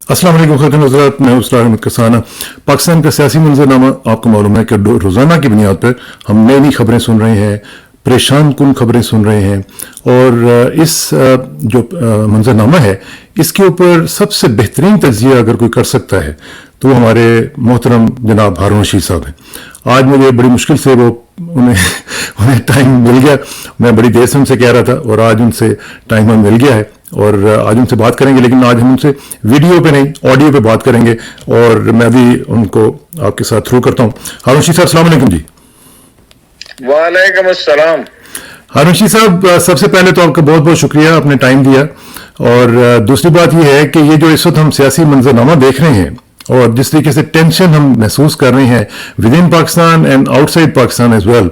अस्सलाम वालेकुम ख़ातिन हज़रात, मैं उसरार अहमद कसाना। पाकिस्तान का सियासी मंजरनामा आपको मालूम है कि रोज़ाना की बुनियाद पर हम नई नई खबरें सुन रहे हैं, परेशान कुन खबरें सुन रहे हैं, और इस जो मंजरनामा है इसके ऊपर सबसे बेहतरीन तज्ज़िया अगर कोई कर सकता है तो वो हमारे मोहतरम जनाब हारून रशीद साहब हैं। आज मुझे बड़ी मुश्किल से वो उन्हें टाइम मिल गया। मैं बड़ी देर से उनसे कह रहा था और आज उनसे टाइम हमें मिल गया है और आज उनसे बात करेंगे, लेकिन आज हम उनसे वीडियो पे नहीं ऑडियो पे बात करेंगे और मैं भी उनको आपके साथ थ्रू करता हूँ। हारून रशीद साहब अस्सलाम वालेकुम जी। वालेकुम अस्सलाम। हारून रशीद साहब, सबसे पहले तो आपका बहुत बहुत शुक्रिया, आपने टाइम दिया। और दूसरी बात यह है कि ये जो इस वक्त हम सियासी मंजरनामा देख रहे हैं और जिस तरीके से टेंशन हम महसूस कर रहे हैं within Pakistan and outside Pakistan as well,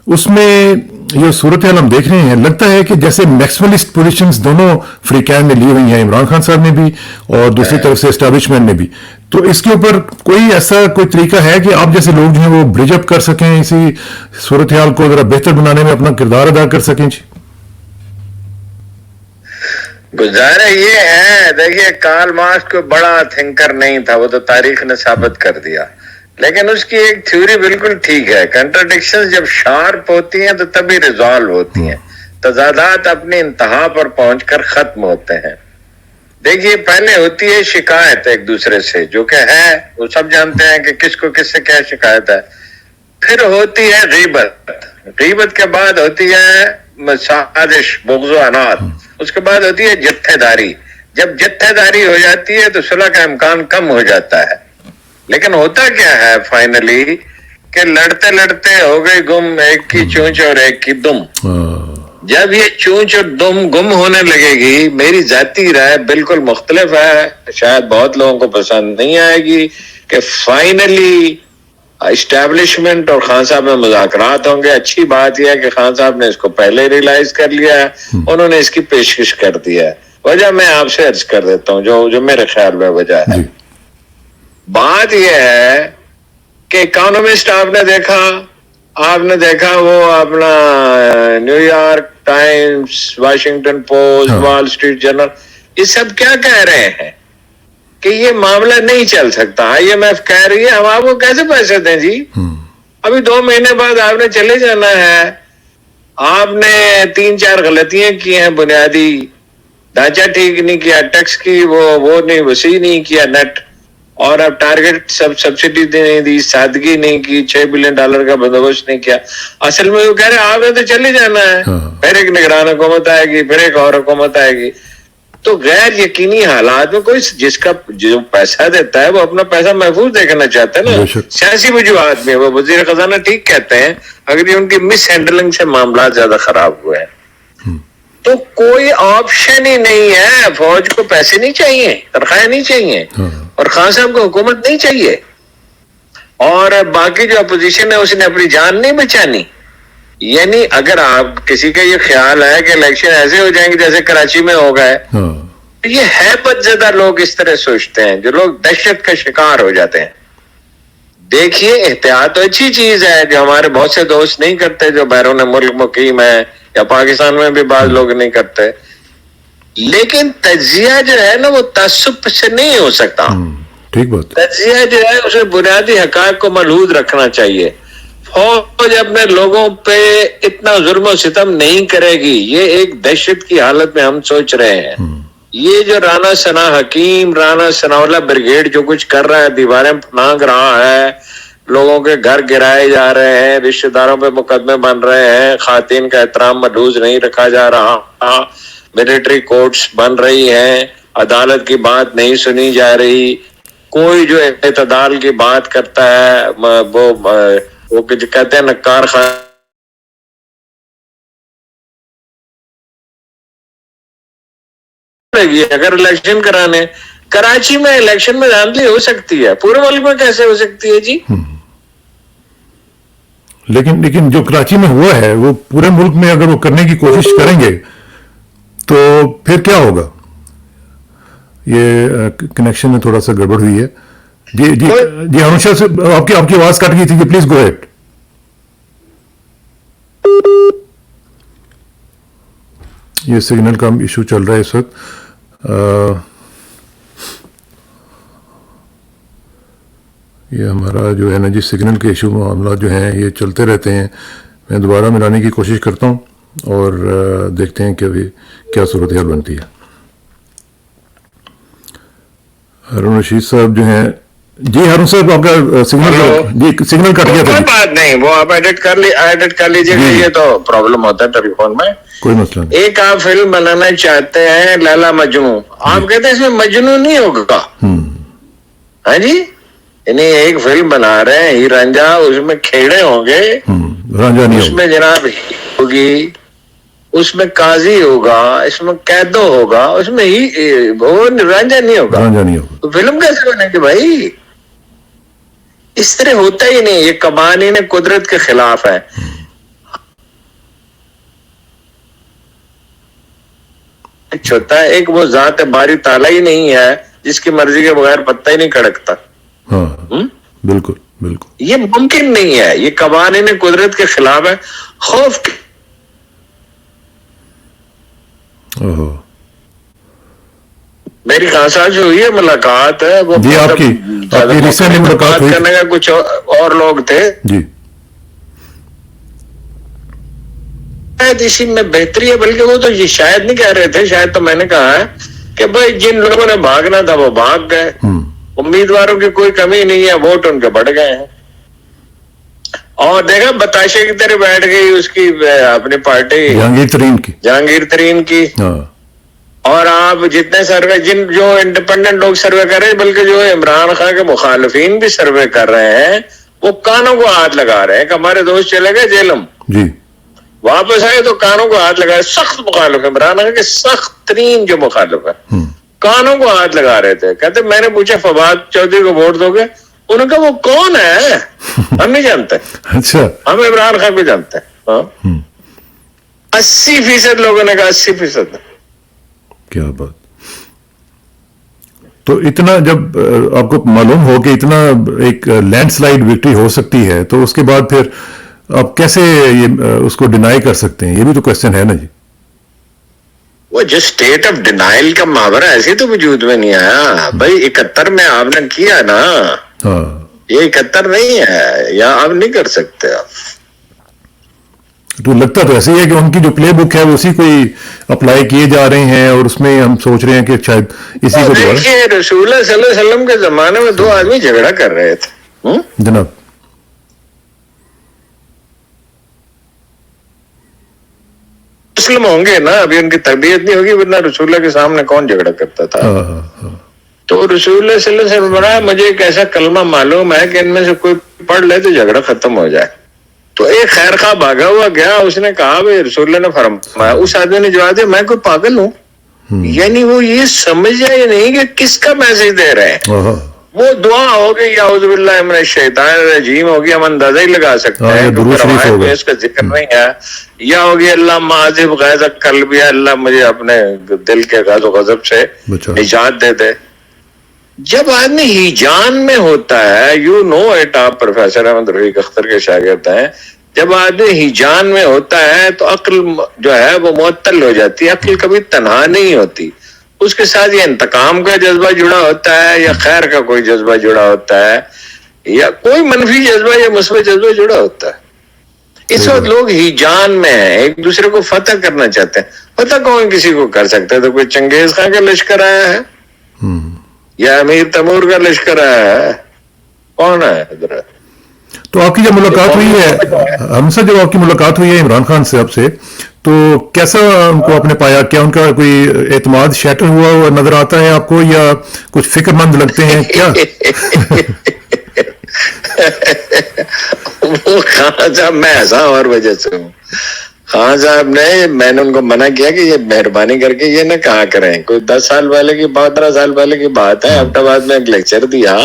उसमें ये सूरत हाल हम देख रहे हैं, लगता है कि जैसे मैक्सिमलिस्ट पोजीशंस दोनों फ्री कैन में ली हुई हैं, इमरान खान साहब ने भी और दूसरी तरफ से एस्टैब्लिशमेंट ने भी। तो इसके ऊपर कोई ऐसा कोई तरीका है कि आप जैसे लोग जो हैं वो ब्रिज अप कर सकें, इसी सूरत हाल को जरा बेहतर बनाने में अपना किरदार अदा कर सकें? जी, गुजारा ये है, देखिए कार्ल मार्क्स कोई बड़ा थिंकर नहीं था, वो तो तारीख ने साबित कर दिया, लेकिन उसकी एक थ्योरी बिल्कुल ठीक है। कंट्राडिक्शंस जब शार्प होती हैं तो तभी रिजॉल्व होती हैं, तजादात अपनी इंतहा पर पहुंचकर खत्म होते हैं। देखिए, पहले होती है शिकायत एक दूसरे से, जो कि है वो सब जानते हैं कि किसको किससे क्या शिकायत है। फिर होती है गीबत, गीबत के बाद होती है साजिश, बुग़्ज़ व अनात, उसके बाद होती है जत्थेदारी। जब जत्थेदारी हो जाती है तो सुलह का इम्कान कम हो जाता है। लेकिन होता क्या है फाइनली कि लड़ते लड़ते हो गई गुम, एक की चूंच और एक की दुम। जब ये चूंच और दुम गुम होने लगेगी, मेरी जाती राय बिल्कुल मुख्तलिफ है, शायद बहुत लोगों को पसंद नहीं आएगी, कि फाइनली एस्टैब्लिशमेंट और खान साहब में मुज़ाकरात होंगे। अच्छी बात यह है कि खान साहब ने इसको पहले रियलाइज कर लिया है, उन्होंने इसकी पेशकश कर दिया है। वजह मैं आपसे अर्ज कर देता हूँ जो मेरे ख्याल में वजह है। बात यह है कि इकोनॉमिस्ट आपने देखा वो अपना New York times, Washington post, wall street journal, ये सब क्या कह रहे हैं कि ये मामला नहीं चल सकता। IMF कह रही है हम आपको कैसे पैसे दें जी, अभी 2 महीने बाद आपने चले जाना है, आपने 3-4 गलतियां की हैं, बुनियादी ढांचा ठीक नहीं किया, टैक्स की वो नहीं वसी नहीं किया नेट, और अब टारगेट सब्सिडी नहीं दी, सादगी नहीं की, $6 बिलियन का बंदोबस्त नहीं किया। असल में वो कह रहे आपने तो चले जाना है, फिर एक निगरान हुकूमत आएगी, फिर एक और हुकूमत आएगी। तो गैर यकीनी हालात में कोई जो पैसा देता है वो अपना पैसा महफूज देखना चाहता है ना। सियासी वजूहात में वो वजीर खजाना ठीक कहते हैं, अगर ये उनकी मिस हैंडलिंग से मामला ज्यादा खराब हुए हैं तो कोई ऑप्शन ही नहीं है। फौज को पैसे नहीं चाहिए, तनख्वाहें नहीं चाहिए, और खान साहब को हुकूमत नहीं चाहिए, और बाकी जो अपोजिशन है उसने अपनी जान नहीं बचानी। यानी अगर आप किसी का ये ख्याल है कि इलेक्शन ऐसे हो जाएंगे जैसे कराची में हो गए, तो ये हैबत ज़्यादा लोग इस तरह सोचते हैं, जो लोग दहशत का शिकार हो जाते हैं। देखिए, एहतियात तो अच्छी चीज है, जो हमारे बहुत से दोस्त नहीं करते, जो बैरून मुल्क मुकीम है, या पाकिस्तान में भी बाज लोग नहीं करते। लेकिन तज्जिया जो है ना वो तअस्सुब से नहीं हो सकता। ठीक बात। तज्जिया जो है उसे बुनियादी हकायक को मलहूज रखना चाहिए। फौज अपने लोगों पे इतना जुल्म सितम नहीं करेगी, ये एक दहशत की हालत में हम सोच रहे हैं। ये जो राना सना हकीम, राना सनाउल्लाह ब्रिगेड जो कुछ कर रहा है, दीवारें फांग रहा है, लोगों के घर गिराए जा रहे हैं, रिश्तेदारों पे मुकदमे बन रहे हैं, खातिन का एहतराम मलहूज नहीं रखा जा रहा, मिलिट्री कोर्ट्स बन रही हैं, अदालत की बात नहीं सुनी जा रही, कोई जो इत्तेदाल की बात करता है वो कहते हैं नक्कार खान लगी। अगर इलेक्शन कराने, कराची में इलेक्शन में धांधली हो सकती है, पूरे मुल्क में कैसे हो सकती है जी? लेकिन जो कराची में हुआ है वो पूरे मुल्क में अगर वो करने की कोशिश करेंगे तो फिर क्या होगा? ये कनेक्शन में थोड़ा सा गड़बड़ हुई है। जी अनुषा से आपकी आवाज कट गई थी, प्लीज गो अहेड। یہ سگنل کا ایشو چل رہا ہے اس وقت. یہ ہمارا جو ہے نا جی سگنل کے ایشو معاملات جو ہیں یہ چلتے رہتے ہیں. میں دوبارہ ملانے کی کوشش کرتا ہوں اور دیکھتے ہیں کہ ابھی کیا صورتحال بنتی ہے. ہارون رشید صاحب جو ہیں, جی ہارون صاحب آپ کا سگنل کٹ گیا تھا. کوئی بات نہیں, وہ آپ ایڈٹ کر لیجیے گا. یہ تو پرابلم ہوتا ہے ٹیلی فون میں. کوئی مسئلہ نہیں. ایک آپ فلم بنانا چاہتے ہیں لیلا مجنوں, آپ کہتے ہیں اس میں مجنوں نہیں ہوگا. ہاں جی, یعنی ایک فلم بنا رہے ہیں ہی رانجھا, اس میں کھیڑے ہوں گے, اس میں جناب ہوگی, اس میں قاضی ہوگا, اس میں قیدو ہوگا, اس میں ہی وہ رانجھا نہیں ہوگا. تو فلم کیسے بنے گی بھائی؟ اس طرح ہوتا ہی نہیں. یہ قوانین قدرت کے خلاف ہے. چھوٹا ایک وہ ذات باری تعالیٰ ہی نہیں ہے جس کی مرضی کے بغیر پتہ ہی نہیں کڑکتا. بالکل بالکل, یہ ممکن نہیں ہے. یہ قوانین قدرت کے خلاف ہے. خوف میری خان صاحب سے ہوئی ہے ملاقات ہے, وہ جی آپ کی ریسنٹلی ملاقات ہوئی کرنے کا کچھ اور لوگ تھے جی. اسی میں بہتری ہے, بلکہ وہ تو یہ شاید نہیں کہہ رہے تھے, شاید تو میں نے کہا ہے کہ بھائی جن لوگوں نے بھاگنا تھا وہ بھاگ گئے. امیدواروں کی کوئی کمی نہیں ہے, ووٹ ان کے بڑھ گئے ہیں. اور دیکھا بتاشے کی طرح بیٹھ گئی اس کی اپنی پارٹی جہانگیر ترین کی. اور آپ جتنے سروے جو انڈیپینڈنٹ لوگ سروے کر رہے ہیں, بلکہ جو عمران خان کے مخالفین بھی سروے کر رہے ہیں, وہ کانوں کو ہاتھ لگا رہے ہیں کہ ہمارے دوست چلے گئے جیلم جی, واپس آئے تو کانوں کو ہاتھ لگائے. سخت مخالف ہے عمران خان کے, سخت ترین جو مخالف ہے, کانوں کو ہاتھ لگا رہے تھے. کہتے میں نے پوچھا فواد چودھری کو ووٹ دو گے؟ انہوں نے کہا وہ کون ہے, ہم نہیں جانتے. اچھا, ہم عمران خان کو جانتے ہیں. 80% لوگوں نے کہا 80%. کیا بات. تو اتنا جب آپ کو معلوم ہو کہ اتنا ایک لینڈ سلائڈ وکٹری ہو سکتی ہے, تو اس کے بعد پھر آپ کیسے یہ اس کو ڈینائی کر سکتے ہیں؟ یہ بھی تو کوشچن ہے نا جی. وہ جو اسٹیٹ آف ڈینائل کا محاورہ ایسے تو وجود میں نہیں آیا بھائی. 71 میں آپ نے کیا نا, یہ 71 نہیں ہے, یا آپ نہیں کر سکتے. آپ تو لگتا تو ایسے ہی ہے کہ ان کی جو پلے بک ہے وہ اسی کوئی اپلائی کیے جا رہے ہیں, اور اس میں ہم سوچ رہے ہیں کہ شاید اسی کو دیکھیے رسول اللہ صلی اللہ علیہ وسلم کے زمانے میں 2 آدمی جھگڑا کر رہے تھے جناب. مسلم ہوں گے نا, ابھی ان کی تربیت نہیں ہوگی, ورنہ رسول اللہ کے سامنے کون جھگڑا کرتا تھا. تو رسول اللہ صلی اللہ علیہ وسلم بڑا مجھے ایک ایسا کلمہ معلوم ہے کہ ان میں سے کوئی پڑھ لے تو جھگڑا ختم ہو جائے. تو ایک خیر خواہ بھاگا ہوا گیا, اس نے کہا بھائی رسول اللہ نے فرمایا. اس آدمی نے جواب دیا میں کوئی پاگل ہوں. یعنی وہ یہ سمجھ جائے نہیں کہ کس کا میسج دے رہے ہیں. وہ دعا ہوگی یا اعوذ باللہ من الشیطان الرجیم ہوگی, ہم اندازہ ہی لگا سکتے ہیں کہ اس کا ذکر نہیں ہے. یا ہوگی اللہ معذب غیظ قلبی, اللہ مجھے اپنے دل کے غضب و غضب سے نجات دے دے. جب آدمی ہیجان میں ہوتا ہے, یو نو اٹ, آپ پروفیسر احمد رفیق اختر کے شاگرد ہیں, جب آدمی ہیجان میں ہوتا ہے تو عقل جو ہے وہ معطل ہو جاتی ہے. عقل کبھی تنہا نہیں ہوتی, اس کے ساتھ یہ انتقام کا جذبہ جڑا ہوتا ہے, یا خیر کا کوئی جذبہ جڑا ہوتا ہے, یا کوئی منفی جذبہ یا مثبت جذبہ جڑا ہوتا ہے. اس وقت لوگ ہیجان میں ہیں, ایک دوسرے کو فتح کرنا چاہتے ہیں. فتح کون کسی کو کر سکتا ہے؟ تو کوئی چنگیز خان کا لشکر آیا ہے یا امیر تیمور کا لشکر آیا ہے, کون ہے ادھر؟ تو آپ کی جب ملاقات ہوئی ہے ہم سے, جب آپ کی ملاقات ہوئی ہے عمران خان صاحب سے, تو کیسا ان کو آپ نے پایا؟ کیا ان کا کوئی اعتماد شیٹر ہوا نظر آتا ہے آپ کو, یا کچھ فکر مند لگتے ہیں کیا؟ وہ خان صاحب میں ایسا اور وجہ سے ہوں. خان صاحب نے, میں نے ان کو منع کیا کہ یہ مہربانی کر کے یہ نہ کہا کریں. کوئی 10 سال پہلے کی 15 سال پہلے کی بات ہے, احمد آباد میں ایک لیکچر دیا,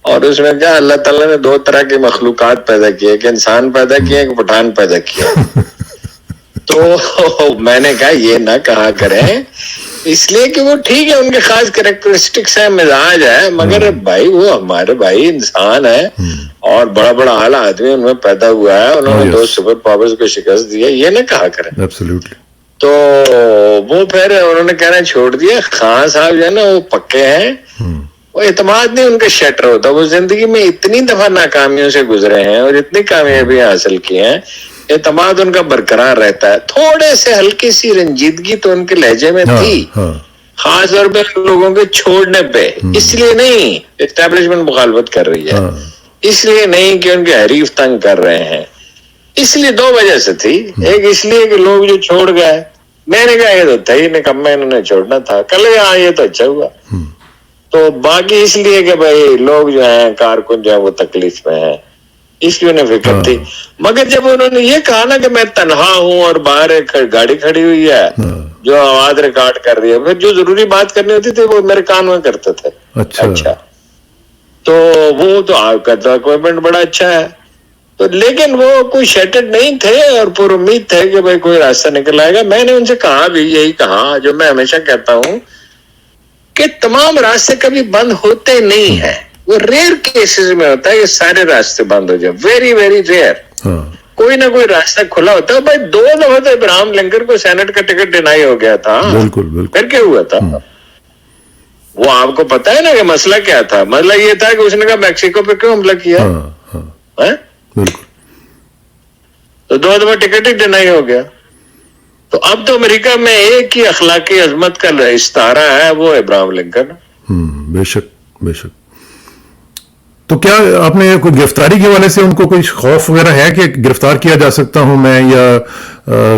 اور اس میں کیا اللہ تعالیٰ نے 2 طرح کی مخلوقات پیدا کی, ایک انسان پیدا کیا, ایک پٹھان پیدا کیا. تو میں نے کہا یہ نہ کہا کریں, اس لیے کہ وہ ٹھیک ہے ان کے خاص کریکٹرسٹکس ہیں, مزاج ہے, مگر بھائی وہ ہمارے بھائی انسان ہے, اور بڑا بڑا اعلیٰ آدمی ان میں پیدا ہوا ہے, انہوں نے 2 سپر پاورز کو شکست دی ہے, یہ نہ کہا کریں. تو وہ پھر انہوں نے کہنا چھوڑ دیا. خان صاحب جو ہے نا وہ پکے ہیں, وہ اعتماد نہیں ان کا شٹر ہوتا. وہ زندگی میں اتنی دفعہ ناکامیوں سے گزرے ہیں اور اتنی کامیابیاں حاصل کی ہیں, اعتماد ان کا برقرار رہتا ہے. تھوڑے سے ہلکی سی رنجیدگی تو ان کے لہجے میں تھی, خاص طور پہ لوگوں کے چھوڑنے پہ. اس لیے نہیں اسٹیبلشمنٹ مخالفت کر رہی ہے, اس لیے نہیں کہ ان کے حریف تنگ کر رہے ہیں. اس لیے دو وجہ سے تھی. ایک اس لیے کہ لوگ جو چھوڑ گئے, میں نے کہا یہ تو تھا ہی نکمہ, انہوں نے چھوڑنا تھا. کل ہاں یہ تو اچھا ہوا. تو باقی اس لیے کہ بھائی لوگ جو ہیں کارکن جو ہے وہ تکلیف میں ہیں, اس کی انہیں فکر تھی. مگر جب انہوں نے یہ کہا نا کہ میں تنہا ہوں اور باہر ایک گاڑی کھڑی ہوئی ہے جو آواز ریکارڈ کر رہی ہے, پھر جو ضروری بات کرنی ہوتی تھی وہ میرے کان میں کرتے تھے. اچھا تو وہ تو آپ کا تو اکوائپمنٹ بڑا اچھا ہے. تو لیکن وہ کوئی شیٹرڈ نہیں تھے اور پر امید تھے کہ بھائی کوئی راستہ نکل آئے گا. میں نے ان سے کہا بھی یہی کہا جو میں ہمیشہ کہتا ہوں کہ تمام راستے کبھی بند ہوتے نہیں ہیں. وہ ریئر کیسز میں ہوتا ہے کہ سارے راستے بند ہو جائیں, ویری ویری ریئر. کوئی نہ کوئی راستہ کھلا ہوتا ہے. بھائی 2 دفعہ تو ابراہم لنکن کو سینٹ کا ٹکٹ ڈینائی ہو گیا تھا. بالکل پھر کیا ہوا تھا وہ آپ کو پتا ہے نا کہ مسئلہ کیا تھا. مسئلہ یہ تھا کہ اس نے کہا میکسیکو پہ کیوں حملہ کیا, تو 2 دفعہ ٹکٹ ہی ڈینائی ہو گیا. تو اب تو امریکہ میں ایک ہی اخلاقی عظمت کا استعارہ ہے, وہ ابراہم لنکن. بے شک بے شک. تو کیا آپ نے کوئی گرفتاری کے حوالے سے ان کو کوئی خوف وغیرہ ہے کہ گرفتار کیا جا سکتا ہوں میں, یا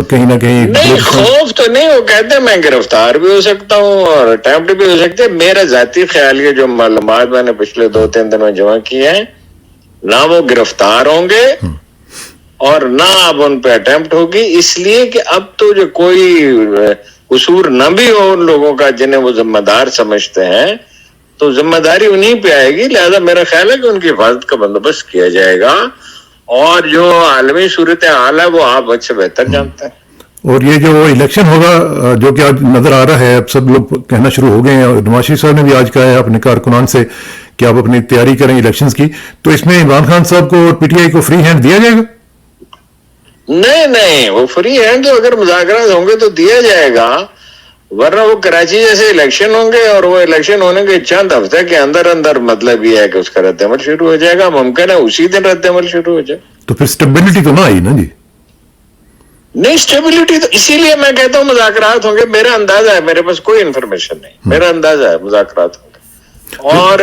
کہیں نہ کہیں؟ نہیں, خوف تو نہیں. وہ کہتے ہیں میں گرفتار بھی ہو سکتا ہوں اور اٹیمپٹ بھی ہو سکتے. میرا ذاتی خیال یہ جو معلومات میں نے پچھلے 2-3 دن میں جمع کی ہیں, نہ وہ گرفتار ہوں گے اور نہ اب ان پہ اٹیمپٹ ہوگی. اس لیے کہ اب تو جو کوئی قصور نہ بھی ہو ان لوگوں کا جنہیں وہ ذمہ دار سمجھتے ہیں, تو ذمہ داری انہیں پہ آئے گی. لہذا میرا خیال ہے کہ ان کی حفاظت کا بندوبست کیا جائے گا. اور جو عالمی صورتحال ہے وہ آپ مجھ سے بہتر جانتے ہیں. اور یہ جو الیکشن ہوگا جو کہ آج نظر آ رہا ہے, اب سب لوگ کہنا شروع ہو گئے ہیں, اور نواز شریف صاحب نے بھی آج کہا ہے اپنے کارکنان سے کہ آپ اپنی تیاری کریں الیکشنز کی, تو اس میں عمران خان صاحب کو اور پی ٹی آئی کو فری ہینڈ دیا جائے گا؟ نہیں, وہ فری ہینڈ تو اگر مذاکرات ہوں گے تو دیا جائے گا, ورنہ وہ کراچی جیسے الیکشن ہوں گے اور وہ الیکشن ہونے کے چند ہفتے کے اندر اندر مطلب یہ ہے کہ اس کا رد عمل شروع ہو جائے گا. ممکن ہے اسی دن رد عمل شروع ہو جائے. تو پھر اسٹیبلٹی تو نہ آئی نا جی؟ نہیں, اسٹیبلٹی تو اسی لیے میں کہتا ہوں مذاکرات ہوں گے. میرا اندازہ ہے, میرے پاس کوئی انفارمیشن نہیں, میرا اندازہ ہے مذاکرات ہوں گے. اور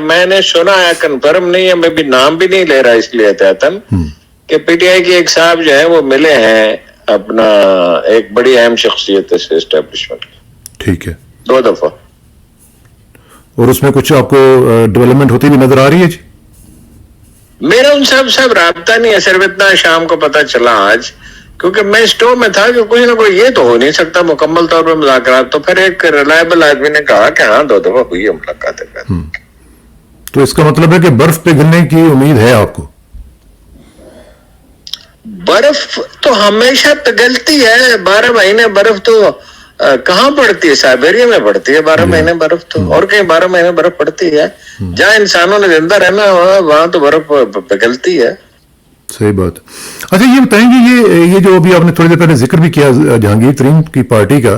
میں نے سنا ہے, کنفرم نہیں ہے, میں بھی نام بھی نہیں لے رہا اس لیے احتیاطاً, کہ پی ٹی آئی کے ایک صاحب جو ہیں وہ ملے ہیں اپنا ایک بڑی اہم شخصیت سے اسٹیبلشمنٹ. ٹھیک ہے, 2 دفعہ. اور اس میں کچھ آپ کو ڈیولپمنٹ ہوتی بھی نظر آ رہی ہے جی؟ میرا ان صاحب رابطہ نہیں ہے, صرف اتنا شام کو پتا چلا آج, کیونکہ میں اسٹور میں تھا کہ کوئی نہ کوئی, یہ تو ہو نہیں سکتا مکمل طور پر مذاکرات. تو پھر ایک ریلائبل آدمی نے کہا کہ ہاں 2 دفعہ ہوئی ہے ملاقاتیں. تو اس کا مطلب ہے کہ برف پگھلنے کی امید ہے آپ کو؟ برف تو ہمیشہ پگھلتی ہے. 12 مہینے برف تو کہاں پڑتی ہے؟ سائبیریا میں پڑتی ہے 12 مہینے برف تو, اور کہیں 12 مہینے برف پڑتی ہے. جہاں انسانوں نے زندہ رہنا وہاں تو برف پگھلتی ہے. صحیح بات. اچھا یہ بتائیں گے, یہ جو ابھی آپ نے تھوڑی دیر پہلے ذکر بھی کیا جہانگیر ترین کی پارٹی کا,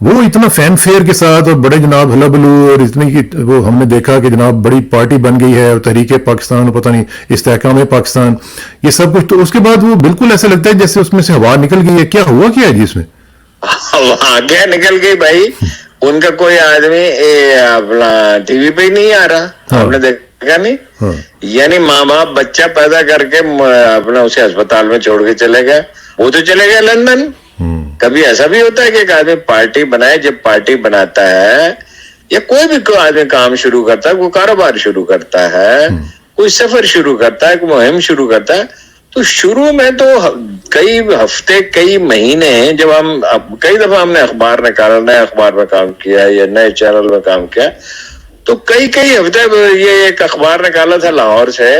وہ اتنا فین فیئر کے ساتھ اور بڑے جناب ہلا بلو, اور اتنی کی وہ ہم نے دیکھا کہ جناب بڑی پارٹی بن گئی ہے, اور تحریک پاکستان, پتہ نہیں استحکام پاکستان, یہ سب کچھ, تو اس کے بعد وہ بالکل ایسا لگتا ہے جیسے اس میں سے ہوا نکل گئی ہے. کیا ہوا کیا ہے جی اس میں؟ آگے نکل گئی بھائی. ان کا کوئی آدمی اپنا ٹی وی پہ ہی نہیں آ رہا, آپ نے دیکھا نہیں؟ یعنی ماں باپ بچہ پیدا کر کے اپنا اسے ہسپتال میں چھوڑ کے چلے گئے. وہ تو چلے گئے لندن. کبھی ایسا بھی ہوتا ہے کہ ایک آدمی پارٹی بنائے, جب پارٹی بناتا ہے یا کوئی بھی آدمی کام شروع کرتا ہے, کوئی کاروبار شروع کرتا ہے, کوئی سفر شروع کرتا ہے, کوئی مہم شروع کرتا ہے, تو شروع میں تو کئی ہفتے کئی مہینے, جب کئی دفعہ ہم نے اخبار نکالا, نئے اخبار میں کام کیا یا نئے چینل میں کام کیا, تو کئی ہفتے یہ ایک اخبار نکالا تھا لاہور سے,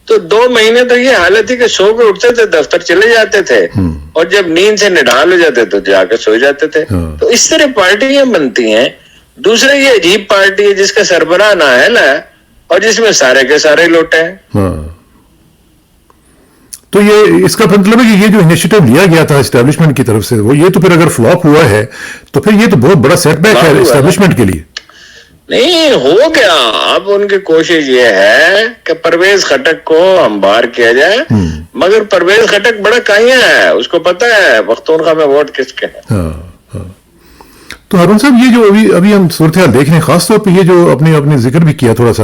تو 2 مہینے تو یہ حالت تھی کہ سو کے اٹھتے تھے, دفتر چلے جاتے تھے, اور جب نیند سے نڈال ہو جاتے تو جا کے سو جاتے تھے. تو اس طرح پارٹیاں بنتی ہیں. دوسرے یہ عجیب پارٹی ہے جس کا سربراہ نااہل ہے اور جس میں سارے کے سارے لوٹے ہیں. تو یہ اس کا مطلب ہے کہ یہ جو انیشیٹو لیا گیا تھا اسٹیبلشمنٹ کی طرف سے وہ یہ تو پھر اگر فلاپ ہوا ہے تو پھر یہ تو بہت بڑا سیٹ بیک ہے اسٹیبلشمنٹ کے لیے. نہیں ہو گیا. اب ان کی کوشش یہ ہے کہ پرویز خٹک کو ہم باہر کیا جائے, مگر پرویز خٹک بڑا کائیاں ہے, اس کو پتا ہے پختونخوا میں ووٹ کس کے ہیں. تو ہارون صاحب یہ جو ابھی ہم صورتحال دیکھ رہے ہیں, خاص طور پہ یہ جو اپنے ذکر بھی کیا تھوڑا سا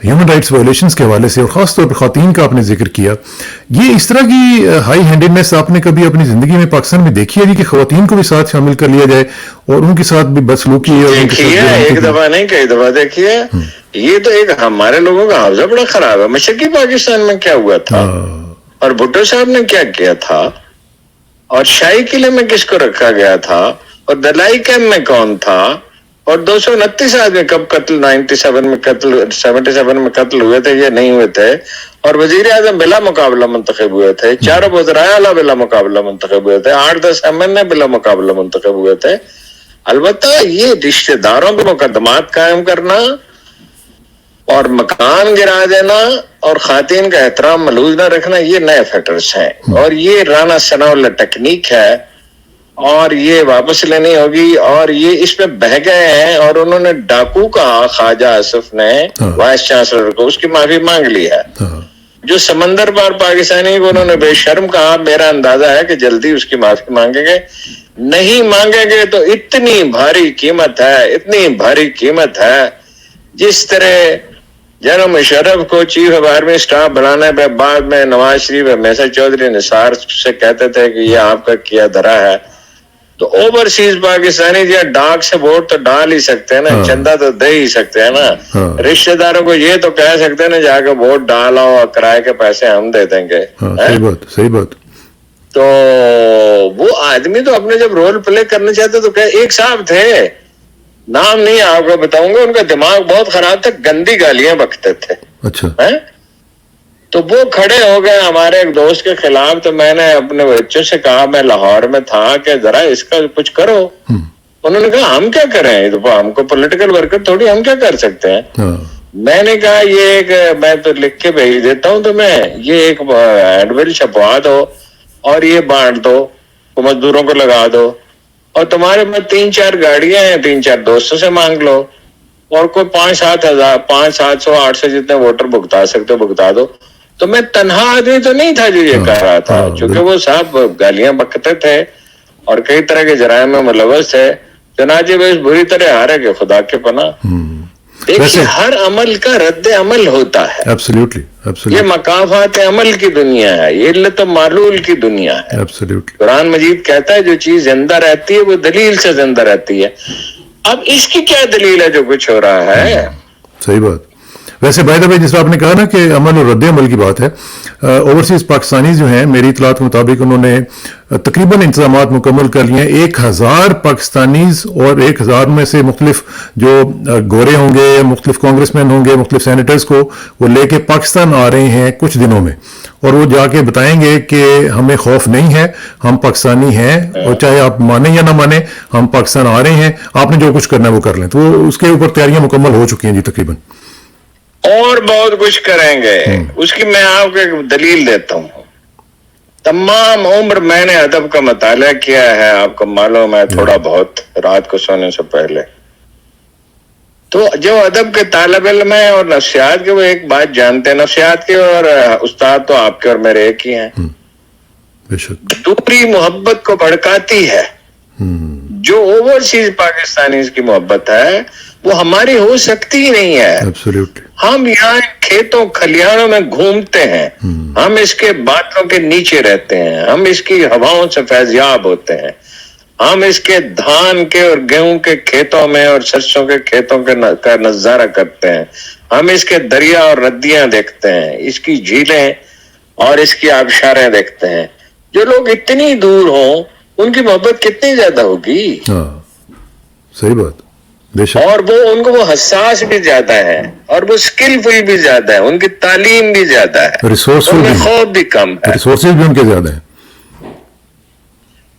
ہیومن رائٹس وائلیشنز کے حوالے سے, اور خاص طور پہ خواتین کا آپ نے ذکر کیا, یہ اس طرح کی ہائی ہینڈیڈنیس آپ نے کبھی اپنی زندگی میں پاکستان میں دیکھی ہے کہ خواتین کو بھی ساتھ شامل کر لیا جائے اور ان کے ساتھ بھی بدسلوکی دیکھیے, ایک دفعہ نہیں کئی دفعہ دیکھیے. یہ تو ایک ہمارے لوگوں کا حافظہ بڑا خراب ہے. مشرقی پاکستان میں کیا ہوا تھا اور بھٹو صاحب نے کیا کیا تھا, اور شاہی قلعے میں کس کو رکھا گیا تھا, اور دلائی کیمپ میں کون تھا, اور 229 آدمی کب قتل 97 میں قتل 77 میں قتل ہوئے تھے, یہ نہیں ہوئے تھے, اور وزیر اعظم بلا مقابلہ منتخب ہوئے تھے, 4 وزرائے اعلیٰ بلا مقابلہ منتخب ہوئے تھے, 8-10 MN بلا مقابلہ منتخب ہوئے تھے. البتہ یہ رشتہ داروں کے مقدمات قائم کرنا اور مکان گرا دینا اور خواتین کا احترام ملوث نہ رکھنا, یہ نئے فیکٹرز ہیں, اور یہ رانا ثناء اللہ ٹیکنیک ہے, اور یہ واپس لینی ہوگی. اور یہ اس میں بہ گئے ہیں, اور انہوں نے ڈاکو کہا خواجہ آصف نے وائس چانسلر کو, اس کی معافی مانگ لی ہے. جو سمندر پار پاکستانی کو انہوں نے بے شرم کہا, میرا اندازہ ہے کہ جلدی اس کی معافی مانگیں گے. نہیں مانگیں گے تو اتنی بھاری قیمت ہے, اتنی بھاری قیمت ہے. جس طرح جنرل مشرف کو چیف آف آرمی اسٹاف بنانے پہ بعد میں نواز شریف ہمیشہ چودھری نثار سے کہتے تھے کہ یہ آپ کا کیا دھرا ہے, تو اوورسیز پاکستانی جو ڈاک سے ووٹ تو ڈال ہی سکتے ہیں نا, چندہ تو دے ہی سکتے ہیں نا, رشتہ داروں کو یہ تو کہہ سکتے ہیں نا جا کے ووٹ ڈالا اور کرائے کے پیسے ہم دے دیں گے. صحیح بات. تو وہ آدمی تو اپنے جب رول پلے کرنا چاہتے تو ایک صاحب تھے, نام نہیں آپ کو بتاؤں گا, ان کا دماغ بہت خراب تھا, گندی گالیاں بکتے تھے. اچھا. تو وہ کھڑے ہو گئے ہمارے ایک دوست کے خلاف, تو میں نے اپنے بچوں سے کہا, میں لاہور میں تھا, کہ ذرا اس کا کچھ کرو. انہوں نے کہا ہم کیا کریں, ہم کو پولیٹیکل ورکر تھوڑی, ہم کیا کر سکتے ہیں. میں نے کہا یہ ایک میں تو لکھ کے بھیج دیتا ہوں تمہیں, یہ ایک ہینڈ بل چھپوا دو اور یہ بانٹ دو, مزدوروں کو لگا دو, اور تمہارے پاس 3-4 گاڑیاں ہیں, 3-4 دوستوں سے مانگ لو, اور کوئی 5-7 ہزار 500-700 800 جتنے ووٹر بھگتا سکتے بھگتا دو. تو میں تنہا آدمی تو نہیں تھا جو یہ کہہ رہا تھا, چونکہ وہ صاحب گالیاں بکتے تھے اور کئی طرح کے جرائم میں ملوث ہے. چنانچہ وہ اس بری طرح ہارے کہ خدا کے پناہ. دیکھیے ہر عمل کا رد عمل ہوتا ہے. یہ مقافات عمل کی دنیا ہے, یہ علت و معلول کی دنیا ہے. قرآن مجید کہتا ہے جو چیز زندہ رہتی ہے وہ دلیل سے زندہ رہتی ہے. اب اس کی کیا دلیل ہے جو کچھ ہو رہا ہے. صحیح بات. ویسے بائی دا وے جس آپ نے کہا نا کہ عمل اور رد عمل کی بات ہے, اوورسیز پاکستانی جو ہیں میری اطلاعات کے مطابق انہوں نے تقریباً انتظامات مکمل کر لیے ہیں. 1000 پاکستانیز اور 1000 میں سے مختلف جو گورے ہوں گے, مختلف کانگریس مین ہوں گے, مختلف سینیٹرز کو وہ لے کے پاکستان آ رہے ہیں کچھ دنوں میں, اور وہ جا کے بتائیں گے کہ ہمیں خوف نہیں ہے, ہم پاکستانی ہیں, اور چاہے آپ مانیں یا نہ مانیں ہم پاکستان آ رہے ہیں, آپ نے جو کچھ کرنا ہے وہ کر لیں. تو اس کے اوپر تیاریاں مکمل ہو چکی ہیں جی تقریباً, اور بہت کچھ کریں گے. اس کی میں آپ کو ایک دلیل دیتا ہوں. تمام عمر میں نے ادب کا مطالعہ کیا ہے, آپ کو معلوم ہے, تھوڑا بہت رات کو سونے سے پہلے. تو جو ادب کے طالب علم ہیں اور نفسیات کے, وہ ایک بات جانتے ہیں, نفسیات کے اور استاد تو آپ کے اور میرے ایک ہی ہیں, دوری محبت کو بھڑکاتی ہے. جو اوورسیز پاکستانیز کی محبت ہے وہ ہماری ہو سکتی ہی نہیں ہے. ہم یہاں کھیتوں کھلیانوں میں گھومتے ہیں, ہم اس کے بادلوں کے نیچے رہتے ہیں, ہم اس کی ہواؤں سے فیضیاب ہوتے ہیں, ہم اس کے دھان کے اور گیہوں کے کھیتوں میں اور سرسوں کے کھیتوں کا نظارہ کرتے ہیں, ہم اس کے دریا اور ندیاں دیکھتے ہیں, اس کی جھیلیں اور اس کی آبشاریں دیکھتے ہیں. جو لوگ اتنی دور ہوں ان کی محبت کتنی زیادہ ہوگی. صحیح بات. اور وہ ان کو وہ حساس بھی زیادہ ہے, اور وہ اسکلفل بھی زیادہ ہے, ان کی تعلیم بھی زیادہ ہے, ان میں خوف بھی کم ہے, ریسورسز بھی ان کے زیادہ ہیں,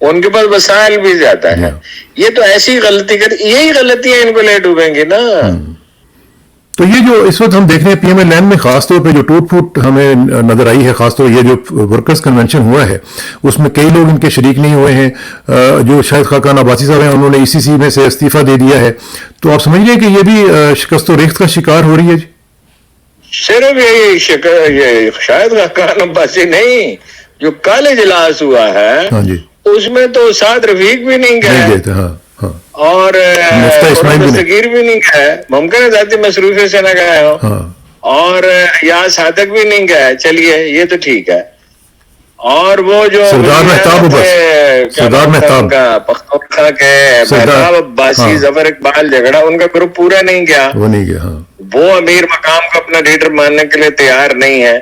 ان کے پاس وسائل بھی زیادہ ہے. یہ تو ایسی غلطی یہی غلطیاں ان کو لے ڈوبیں گی نا. تو یہ جو اس وقت ہم دیکھ رہے ہیں پی ایم اے لینڈ میں خاص طور پہ جو ٹوٹ پھوٹ ہمیں نظر آئی ہے، خاص طور یہ جو ورکرز کنونشن ہوا ہے اس میں کئی لوگ ان کے شریک نہیں ہوئے ہیں. جو شاید خاقان عباسی صاحب ہیں انہوں نے ای سی سی میں سے استعفیٰ دے دیا ہے. تو آپ سمجھ رہے ہیں کہ یہ بھی شکست و ریخت کا شکار ہو رہی ہے جی؟ صرف یہ شاید خاقان عباسی نہیں، جو کل اجلاس ہوا ہے ہاں جی، اس میں تو سعد رفیق بھی نہیں گئے تھے. ہاں ہاں، اور مفتہ اسماعیل بھی نہیں. دستگیر بھی نہیں گئے، ممکن ہے ذاتی مصروفیت سے نہ گئے ہو، ہاں اور یا صادق بھی نہیں گئے. چلیے یہ تو ٹھیک ہے. اور وہ جو سردار مہتاب سردار مہتاب کا پختونخوا کے مہتاب عباسی، ظفر اقبال جھگڑا، ان کا گروپ پورا نہیں گیا. وہ نہیں گیا. ہاں، وہ امیر مقام کو اپنا لیڈر ماننے کے لیے تیار نہیں ہے.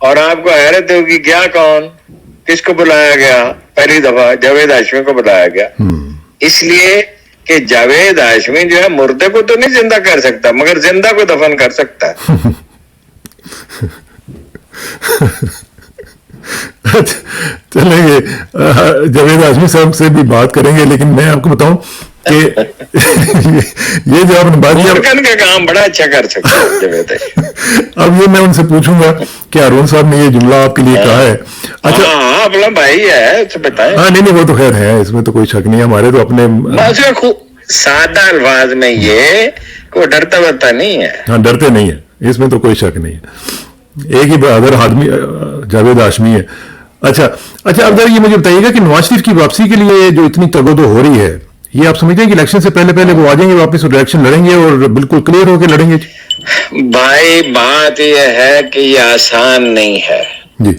اور آپ کو حیرت ہوگی کیا کون کس کو بلایا گیا؟ پہلی دفعہ جاوید ہاشمی کو بلایا گیا. اس لیے کہ جاوید ہاشمی جو ہے مردے کو تو نہیں زندہ کر سکتا، مگر زندہ کو دفن کر سکتا ہے. چلیں گے جاوید ہاشمی صاحب سے بھی بات کریں گے، لیکن میں آپ کو بتاؤں کہ یہ جو آپ نے بات مورگن کا کام بڑا اچھا کر سکتا ہے جاوید ہاشمی. اب یہ میں ان سے پوچھوں گا کہ ہارون صاحب نے یہ جملہ آپ کے لیے کہا ہے. اچھا ہاں اپنا بھائی ہے، اسے بتائیں. ہاں نہیں وہ تو خیر ہے، اس میں تو کوئی شک نہیں ہے. ہمارے تو اپنے سادہ الفاظ میں یہ کوئی ڈرتا ورتا نہیں ہے. ہاں ڈرتے نہیں ہیں، اس میں تو کوئی شک نہیں ہے. ایک ہی بہادر آدمی جاوید ہاشمی ہے. اچھا اب ذرا یہ مجھے بتائیے گا کہ نواز شریف کی واپسی کے لیے جو اتنی تگودو ہو رہی ہے، یہ آپ سمجھتے ہیں کہ الیکشن سے پہلے وہ آ جائیں گے واپس اور الیکشن لڑیں گے اور بالکل کلیئر ہو کے لڑیں گے؟ بھائی بات یہ ہے کہ یہ آسان نہیں ہے جی.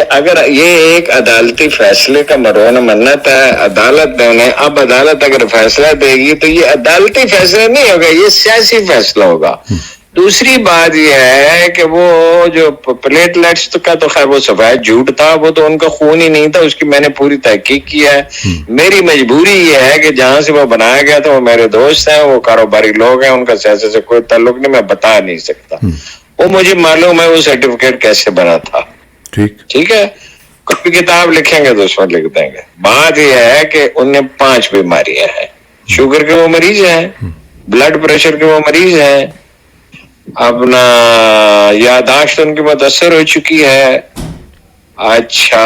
اگر یہ ایک عدالتی فیصلے کا مرہون منت ہے، عدالت نے انہیں، اب عدالت اگر فیصلہ دے گی تو یہ عدالتی فیصلہ نہیں ہوگا، یہ سیاسی فیصلہ ہوگا. دوسری بات یہ ہے کہ وہ جو پلیٹلیٹس کا تو خیر وہ سفید جھوٹ تھا، وہ تو ان کا خون ہی نہیں تھا، اس کی میں نے پوری تحقیق کی ہے. میری مجبوری یہ ہے کہ جہاں سے وہ بنایا گیا تھا وہ میرے دوست ہیں، وہ کاروباری لوگ ہیں، ان کا سیاست سے کوئی تعلق نہیں، میں بتا نہیں سکتا. وہ مجھے معلوم ہے وہ سرٹیفکیٹ کیسے بنا تھا. ٹھیک ہے، کوئی کتاب لکھیں گے تو اس میں لکھ دیں گے. بات یہ ہے کہ انہیں 5 بیماریاں ہیں. شوگر کے وہ مریض ہیں، بلڈ پریشر کے وہ مریض ہیں، اپنا یاداشت ان کی متاثر ہو چکی ہے. اچھا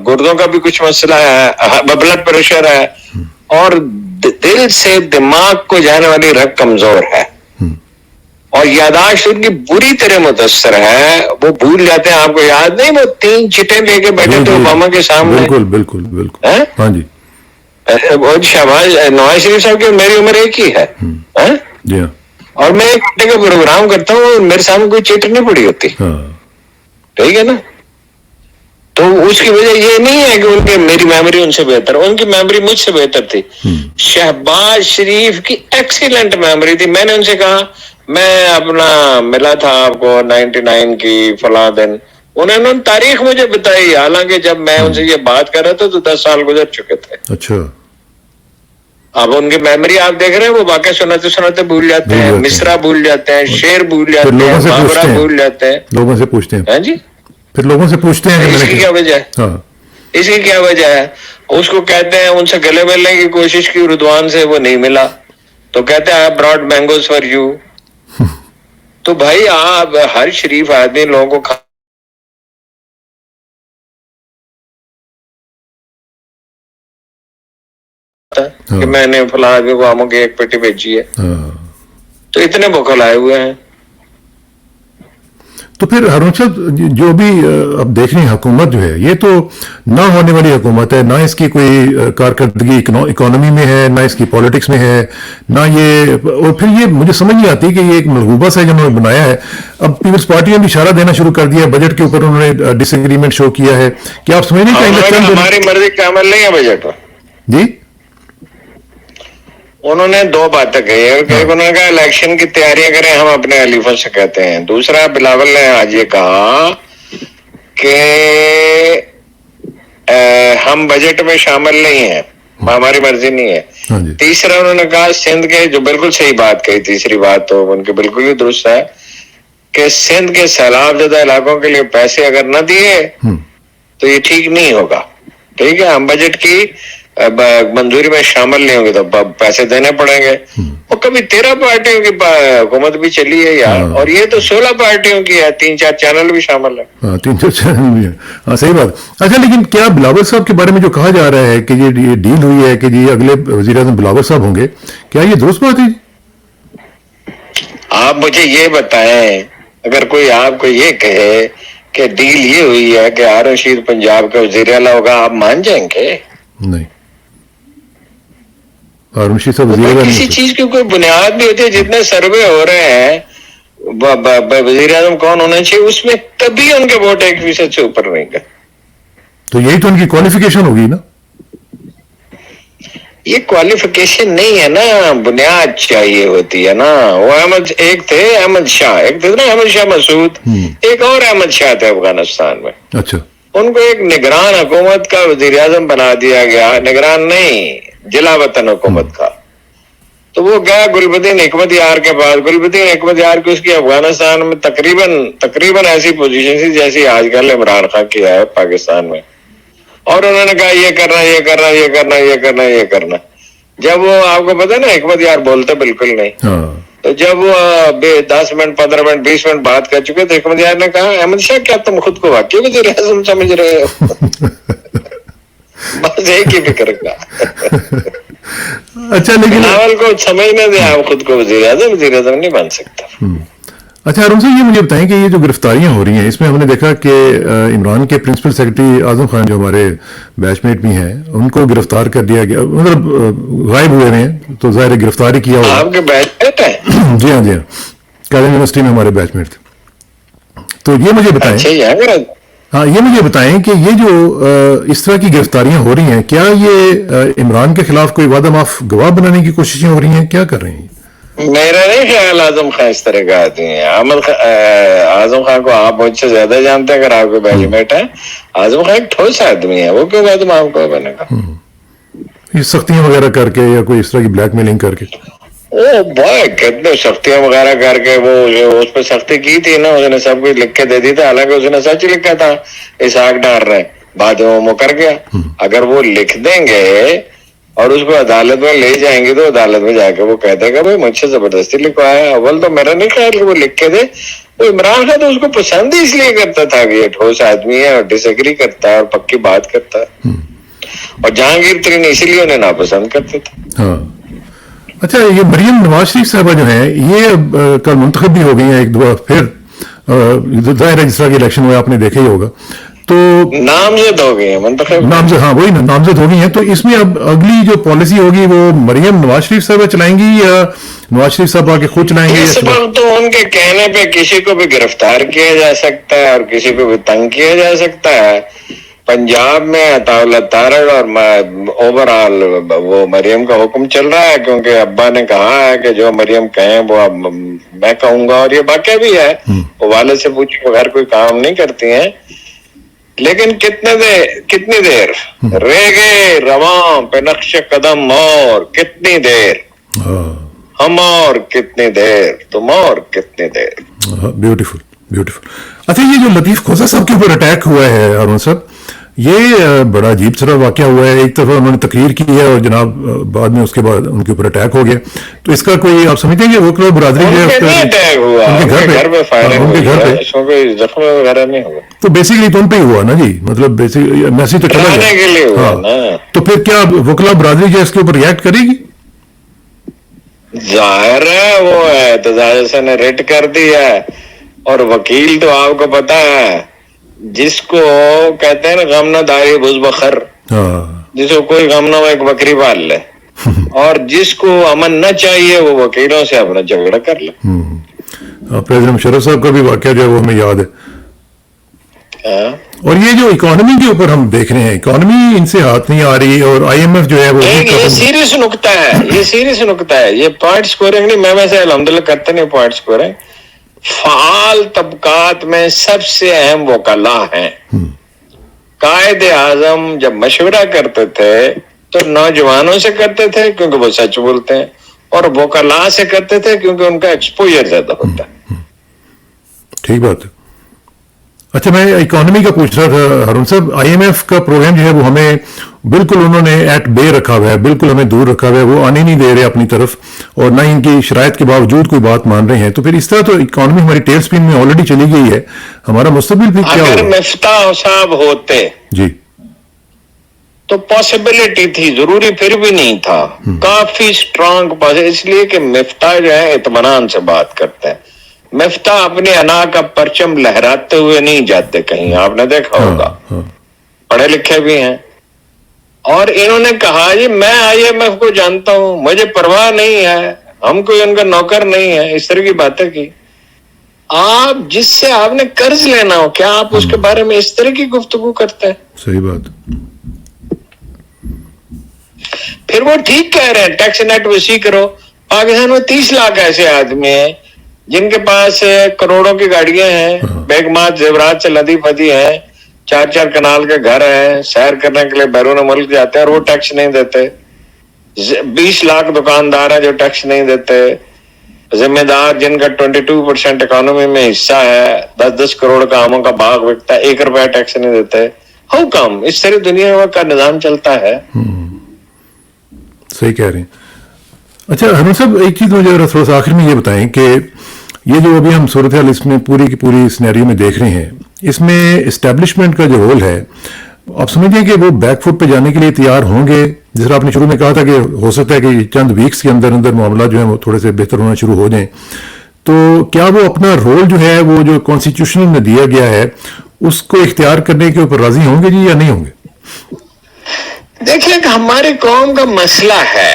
گردوں کا بھی کچھ مسئلہ ہے، بلڈ پریشر ہے، اور دل سے دماغ کو جانے والی رگ کمزور ہے، اور یاداشت ان کی بری طرح متاثر ہے. وہ بھول جاتے ہیں، آپ کو یاد نہیں وہ 3 چٹیں لے کے بیٹھے تھے اوباما کے سامنے. بالکل ہاں جی. شہباز نواز شریف صاحب کی میری عمر ایک ہی ہے، جی ہاں، اور میں 1 گھنٹے کا پروگرام کرتا ہوں، میرے سامنے کوئی چٹ نہیں پڑی ہوتی. ٹھیک ہے نا. تو اس کی وجہ یہ نہیں ہے کہ ان کی میری میموری ان سے بہتر، ان کی میموری مجھ سے بہتر تھی. شہباز شریف کی ایکسیلنٹ میموری تھی. میں نے ان سے کہا میں اپنا ملا تھا آپ کو 99 کی فلاں دن، انہوں نے تاریخ مجھے بتائی، حالانکہ جب میں ان سے یہ بات کر رہا تھا تو 10 سال گزر چکے تھے. اچھا. اب ان کی میموری آپ دیکھ رہے ہیں، وہ واقعہ سناتے بھول جاتے ہیں، مصرع بھول جاتے ہیں، شعر بھول جاتے ہیں، محاورہ بھول جاتے ہیں. لوگوں سے پوچھتے ہیں. ہاں جی، پھر لوگوں سے پوچھتے ہیں اس کی کیا وجہ ہے؟ اس کی کیا وجہ ہے؟ اس کو کہتے ہیں ان سے گلے ملنے کی کوشش کی، رضوان سے وہ نہیں ملا، تو کہتے ہیں I brought mangoes for you. تو بھائی آپ ہر شریف آدمی لوگوں کو کہ میں نے فلاں آدمی کو آموں کی 1 پیٹی بھیجی ہے، تو اتنے بخل آئے ہوئے ہیں. تو پھر ہارون صاحب جو بھی اب دیکھ رہے ہیں حکومت جو ہے، یہ تو نہ ہونے والی حکومت ہے، نہ اس کی کوئی کارکردگی اکانومی میں ہے، نہ اس کی پالیٹکس میں ہے، نہ یہ، اور پھر یہ مجھے سمجھ نہیں آتی کہ یہ ایک ملغوبہ سا جنہوں نے بنایا ہے. اب پیپلز پارٹی نے بھی اشارہ دینا شروع کر دیا ہے، بجٹ کے اوپر انہوں نے ڈس ایگریمنٹ شو کیا ہے. کیا آپ سمجھ نہیں کہ ہماری مرضی کا عمل نہیں ہے بجٹ پر؟ جی انہوں نے 2 باتیں کہی ہے. انہوں نے کہا الیکشن کی تیاریاں کریں، ہم اپنے حلیفوں سے کہتے ہیں. دوسرا بلاول نے آج یہ کہا کہ ہم بجٹ میں شامل نہیں ہیں، ہماری مرضی نہیں ہے. تیسرا انہوں نے کہا سندھ کے، جو بالکل صحیح بات کہی، تیسری بات تو ان کی بالکل ہی درست ہے، کہ سندھ کے سیلاب زدہ علاقوں کے لیے پیسے اگر نہ دیے تو یہ ٹھیک نہیں ہوگا. ٹھیک ہے، ہم بجٹ کی मंजूरी में शामिल नहीं होंगे तो पैसे देने पड़ेंगे। और कभी 13 पार्टियों की हुकूमत भी चली है यार, और ये तो 16 पार्टियों की है, 3-4 चैनल भी शामिल है। हाँ, 3-4 चैनल भी है। हाँ, सही बात। अच्छा, लेकिन क्या बिलावल साहब के बारे में जो कहा जा रहा है कि ये डील हुई है कि जी अगले वजीर आज़म बिलावल साहब होंगे, क्या ये दुरुस्त बात है? आप मुझे ये बताएं, अगर कोई आपको ये कहे कि डील ये हुई है कि हारून रशीद पंजाब का वजीर आला होगा, आप मान जाएंगे? नहीं, हारून रशीद साहब वजीर आला नहीं किसी होते। चीज की कोई बुनियाद भी होती है। जितने सर्वे हो रहे हैं वजीर आजम कौन होना चाहिए, उसमें तभी उनके वोट 1% से ऊपर नहीं गए। तो यही तो उनकी क्वालिफिकेशन होगी ना? ये क्वालिफिकेशन नहीं है ना, बुनियाद चाहिए होती है ना। वो एक थे अहमद शाह, एक थे ना अहमद शाह मसूद, एक और अहमद शाह थे अफगानिस्तान में। अच्छा, उनको एक निगरान हुकूमत का वजीर आजम बना दिया गया, निगरान नहीं, जिला वतन हुकूमत का। तो वो गया गुलबदीन हिकमत यार के पास। गुलबदीन हिकमत यार की उसकी अफगानिस्तान में तकरीबन ऐसी पोजीशन थी जैसी आजकल इमरान खान की है पाकिस्तान में। और उन्होंने कहा ये करना, ये करना, ये करना, ये करना, ये करना। जब वो, आपको पता है ना, हिकमत यार बोलते बिल्कुल नहीं। हाँ, तो जब वो 10 मिनट, 15 मिनट, 20 मिनट बात कर चुके तो हिकमत यार ने कहा, अहमद शाह क्या तुम खुद को वाकई वजीर आज़म समझ रहे हो? बस एक ही फिक्र का। अच्छा, लेकिन बिलावल को समझने दे, आप खुद को वजीर आज़म नहीं बन सकता। अच्छा, अरुण साहब, ये मुझे बताएं कि ये जो गिरफ्तारियां हो रही हैं, इसमें हमने देखा कि इमरान के प्रिंसिपल सेक्रेटरी आजम खान जो हमारे बैचमेट भी हैं, उनको गिरफ्तार कर दिया गया, मतलब गायब हुए हैं, तो जाहिर है गिरफ्तारी किया होगा। आपके बैचमेट है? जी हाँ, जी हाँ, कायदे यूनिवर्सिटी में हमारे बैचमेट थे। तो ये मुझे बताएं, अच्छा, हाँ, ये मुझे बताएं कि ये जो इस तरह की गिरफ्तारियां हो रही हैं, क्या ये इमरान के खिलाफ कोई वादा माफ गवाह बनाने की कोशिशें हो रही हैं, क्या कर रही हैं? मेरा नहीं ख्याल आजम खान इस तरह का आदमी है। आजम खान को आप मुझसे ज्यादा जानते हैं, अगर आपके बैचमेट है। आजम खान एक ठोस आदमी है, वो क्यों आदम आपको बनेगा? ये सख्तियां वगैरह करके या कोई इस तरह की ब्लैकमेलिंग करके? ओ भाई, कितने सख्तियां वगैरह करके वो उस पर सख्ती की थी ना, उसने सब कुछ लिख के दे दी था। हालांकि उसने सच लिखा था, इसहाक डार रहे, बाद में वो मुकर गया। अगर वो लिख देंगे और उसको अदालत में ले जाएंगे तो अदालत में जाके वो कह देगा भाई मुझसे जबरदस्ती लिखवाया। अव्वल तो मेरा नहीं ख्याल कि वो लिख के दे। तो इमरान खान तो उसको पसंद ही इसलिए करता था कि ये ठोस आदमी है और डिसएग्री करता है और पक्की बात करता है। और जहांगीर तरीन इसीलिए उन्हें नापसंद करते थे। हाँ, अच्छा, ये मरियम नवाज शरीफ साहबा जो है, ये कल मुंतखब भी हो गई हैं एक दो बार फिर। जाहिर है जिस तरह की इलेक्शन हुआ आपने देखा ही होगा, तो नामजद हो गई है मुंतखब, नामजद, हाँ वही ना, नामजद हो गई हैं। तो इसमें अब अगली जो पॉलिसी होगी वो मरियम नवाज शरीफ साहबा चलाएंगी या नवाज शरीफ साहब आके खुद चलाएंगे? इस वक्त तो उनके कहने पे किसी को भी गिरफ्तार किया जा सकता है और किसी को भी तंग किया जा सकता है। पंजाब में अताउल्लाह तारड़ और ओवरऑल वो मरियम का हुक्म चल रहा है, क्योंकि अब्बा ने कहा है कि जो मरियम कहें वो अब मैं कहूंगा। और ये वाकया भी है, वो वाले से पूछे बगैर कोई काम नहीं करती हैं। लेकिन कितनी देर रह गए रवां पे नक्श कदम, और कितनी देर हम, और कितनी देर तुम, और कितनी देर। Beautiful, beautiful. अच्छा, ये जो लतीफ खोसा साहब के ऊपर अटैक हुआ है हारून साहब, ये बड़ा अजीब सा वाकया हुआ है। एक तरफ उन्होंने तकरीर की है और जनाब बाद में उसके बाद उनके ऊपर अटैक हो गया। तो इसका कोई आप समझते हैं कि वो बरादरी जो है अटैक हुआ घर पे फायरिंग हुई है, कोई जख्म वगैरह नहीं हुआ। तो बेसिकली तो उन पे ही हुआ ना जी, मतलब बेसिकली मैसेज तो चला गया के लिए हुआ ना। तो फिर क्या वकला बरादरी जो इसके ऊपर रिएक्ट करेगी? जाहिर है वो है तो जाहिर ने रेड कर दिया है। और वकील तो आपको पता है, जिसको कहते हैं ना गम न दारी बुज़ बखर, जिसको कोई गम ना हो एक बकरी पाल ले। और जिसको अमन न चाहिए वो वकीलों से अपना झगड़ा कर ले। प्रेसिडेंट मुशर्रफ साहब का भी वाकया जो है वो हमें याद है। और ये जो इकोनॉमी के ऊपर हम देख रहे हैं, इकोनॉमी इनसे हाथ नहीं आ रही और IMF जो है वो ये सीरियस नुकता है, ये सीरियस नुकता है। ये पॉइंट स्कोरिंग नहीं, मैं वैसे अल्हम्दुलिल्लाह करते नहीं पॉइंट स्कोरिंग। फाल तबकात में सबसे अहम वकला हैं। कायदे आजम जब मशवरा करते थे तो नौजवानों से करते थे क्योंकि वो सच बोलते हैं, और वकला से करते थे क्योंकि उनका एक्सपोजर ज्यादा होता है। ठीक बात है। अच्छा, मैं इकोनॉमी का पूछ रहा था हारून साहब, IMF का प्रोग्राम जो है वो हमें बिल्कुल उन्होंने एट बे रखा हुआ है, बिल्कुल हमें दूर रखा हुआ है, वो आने नहीं दे रहे अपनी तरफ, और ना इनकी शराइत के बावजूद कोई बात मान रहे हैं। तो फिर इस तरह तो इकॉनमी हमारी टेल स्पिन में ऑलरेडी चली गई है, हमारा मुस्तकबिल भी क्या अगर होगा? मिफ्ताह साहब होते जी, तो पॉसिबिलिटी थी, जरूरी फिर भी नहीं था, काफी स्ट्रांग, इसलिए कि मिफ्ताह जो है इत्मीनान से बात करते हैं। मिफ्ताह अपने अना का परचम लहराते हुए नहीं जाते कहीं, आपने देखा होगा। पढ़े लिखे भी हैं, और इन्होंने कहा जी मैं IMF को जानता हूं, मुझे परवाह नहीं है, हम कोई उनका नौकर नहीं है, इस तरह की बातें की। आप जिससे आपने कर्ज लेना हो, क्या आप उसके बारे में इस तरह की गुफ्तगू करते हैं? सही बात। फिर वो ठीक कह रहे हैं, टैक्स नेट वसी करो। पाकिस्तान में 30 लाख ऐसे आदमी हैं जिनके पास करोड़ों की गाड़ियां हैं, बेगमात जेवरात से लदी फदी है, 4-4 कनाल के घर हैं, सैर करने के लिए बैरून मुल्क जाते हैं और वो टैक्स नहीं देते। 20 लाख दुकानदार हैं जो टैक्स नहीं देते। जिम्मेदार जिनका 22% इकोनॉमी में हिस्सा है, 10-10 करोड़ का आमों का बाग बिकता है, 1 रुपया टैक्स नहीं देते। How come? इस तरह दुनिया का निजाम चलता है। सही कह रहे हैं। अच्छा हरमन साहब, एक चीज मुझे थोड़ा सा आखिर में ये बताएं कि ये जो अभी हम सूरत हाल इसमें पूरी की पूरी सिनेरियो में देख रहे हैं, इसमें इस्टेब्लिशमेंट का जो रोल है, आप समझिए कि वो बैकफुट पे जाने के लिए तैयार होंगे? जिस तरह आपने शुरू में कहा था कि हो सकता है कि चंद वीक्स के अंदर अंदर मामला जो है वो थोड़े से बेहतर होना शुरू हो जाएं, तो क्या वो अपना रोल जो है वो जो कॉन्स्टिट्यूशन में दिया गया है उसको इख्तियार करने के ऊपर राजी होंगे जी या नहीं होंगे? देखिए कि हमारी कौम का मसला है,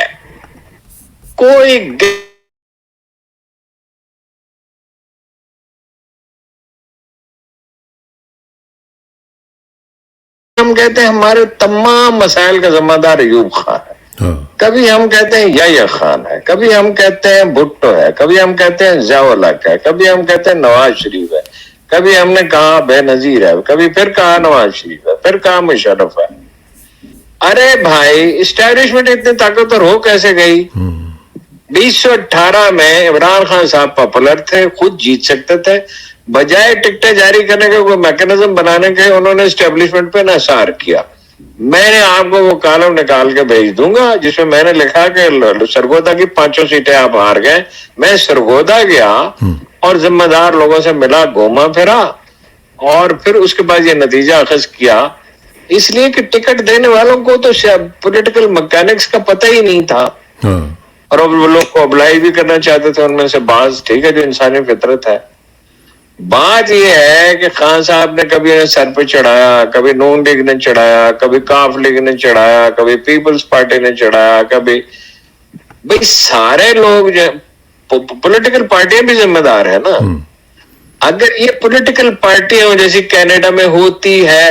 कोई हम कहते हैं हमारे तमाम मसाइल का जिम्मेदार अयूब खान है, कभी हम कहते हैं याह्या खान है, कभी हम कहते हैं भुट्टो है, कभी हम कहते हैं ज़िया-उल हक है, कभी हम कहते हैं नवाज शरीफ है, कभी हमने कहा बेनजीर है, कभी फिर कहा नवाज शरीफ है, फिर कहा मुशर्रफ है। अरे भाई, इस्टेब्लिशमेंट इतनी ताकतवर हो कैसे गई? 2018 में इमरान खान साहब पॉपुलर थे, खुद जीत सकते थे, बजाय टिकटें जारी करने का कोई मैकेनिज्म बनाने के उन्होंने इस्टेब्लिशमेंट पे इंहिसार किया। मैंने आपको वो कॉलम निकाल के भेज दूंगा जिसमें मैंने लिखा कि सरगोदा की 5 सीटें आप हार गए। मैं सरगोदा गया और जिम्मेदार लोगों से मिला, घूमा फिरा, और फिर उसके बाद ये नतीजा अखज किया, इसलिए कि टिकट देने वालों को तो पॉलिटिकल मैकेनिक्स का पता ही नहीं था, और अब वो लोग को ऑब्लाइज भी करना चाहते थे उनमें से बाज, ठीक है, जो इंसानी फितरत है। बात यह है कि खान साहब ने कभी उन्हें सर पे चढ़ाया, कभी नून लीग ने चढ़ाया, कभी काफ लीग ने चढ़ाया, कभी पीपल्स पार्टी ने चढ़ाया, कभी, भाई सारे लोग जो पॉलिटिकल पार्टियां भी जिम्मेदार है ना। अगर ये पॉलिटिकल पार्टियां हो जैसी कनाडा में होती है,